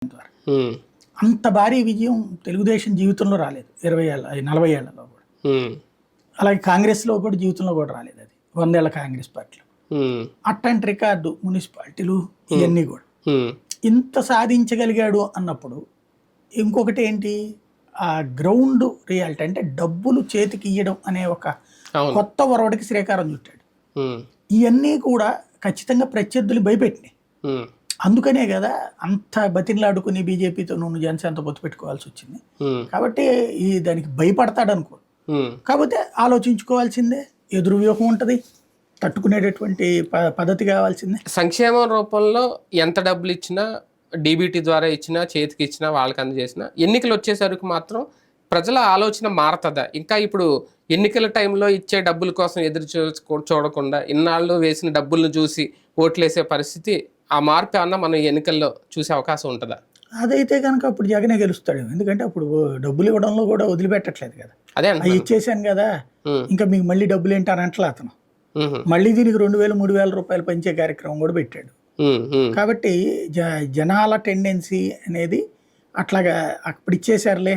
ద్వారా ఉమ్, అంత భారీ విజయం తెలుగుదేశం జీవితంలో రాలేదు 20 ఏళ్ళ 40 ఏళ్లలో కూడా. ఉమ్, అలాగే కాంగ్రెస్లో కూడా జీవితంలో కూడా రాలేదు అది 100 ఏళ్ల కాంగ్రెస్ పార్టీలో. ఉమ్, అట్లాంటి రికార్డు మున్సిపాలిటీలు ఇవన్నీ కూడా ఉమ్, ఇంత సాధించగలిగాడు అన్నప్పుడు ఇంకొకటి ఏంటి, ఆ గ్రౌండ్ రియాలిటీ అంటే డబ్బులు చేతికి ఇయ్యడం అనే ఒక అవును. కొత్త ఒరవడికి శ్రీకారం చుట్టాడు. ఉమ్, ఇవన్నీ కూడా ఖచ్చితంగా ప్రత్యర్థులు భయపెట్టినాయి. ఉమ్, అందుకనే కదా అంత బతిన్లాడుకుని బీజేపీతో నువ్వు జనసేనతో పొత్తు పెట్టుకోవాల్సి వచ్చింది. ఉమ్, కాబట్టి ఈ దానికి భయపడతాడు అనుకో. ఉమ్, కాకపోతే ఆలోచించుకోవాల్సిందే, ఎదురు వ్యూహం ఉంటుంది, తట్టుకునేటటువంటి పద్ధతి కావాల్సిందే. సంక్షేమం రూపంలో ఎంత డబ్బులు ఇచ్చినా, డీబీటీ ద్వారా ఇచ్చినా, చేతికి ఇచ్చినా, వాళ్ళకి అందజేసినా, ఎన్నికలు వచ్చేసరికి మాత్రం ప్రజల ఆలోచన మారుతుందా? ఇంకా ఇప్పుడు ఎన్నికల టైంలో ఇచ్చే డబ్బుల కోసం ఎదురు చూడకుండా ఇన్నాళ్ళు వేసిన డబ్బులను చూసి ఓట్లేసే పరిస్థితి, ఆ మార్పు ఏమన్నా మనం ఎన్నికల్లో చూసే అవకాశం ఉంటుందా? అదైతే కనుక అప్పుడు జగనే గెలుస్తాడు. ఎందుకంటే అప్పుడు డబ్బులు ఇవ్వడంలో కూడా వదిలిపెట్టట్లేదు కదా. అదే అవి అంటున్నాను. ఇచ్చేసాను కదా, ఉమ్, ఇంకా మీకు మళ్ళీ డబ్బులు ఏంటారు అంటలే అతను. ఉమ్, మళ్ళీ దీనికి 2000 3000 రూపాయలు పంచే కార్యక్రమం కూడా పెట్టాడు. ఉమ్, ఉమ్, కాబట్టి జనాల టెండెన్సీ అనేది అట్లాగా అప్పుడు ఇచ్చేసారులే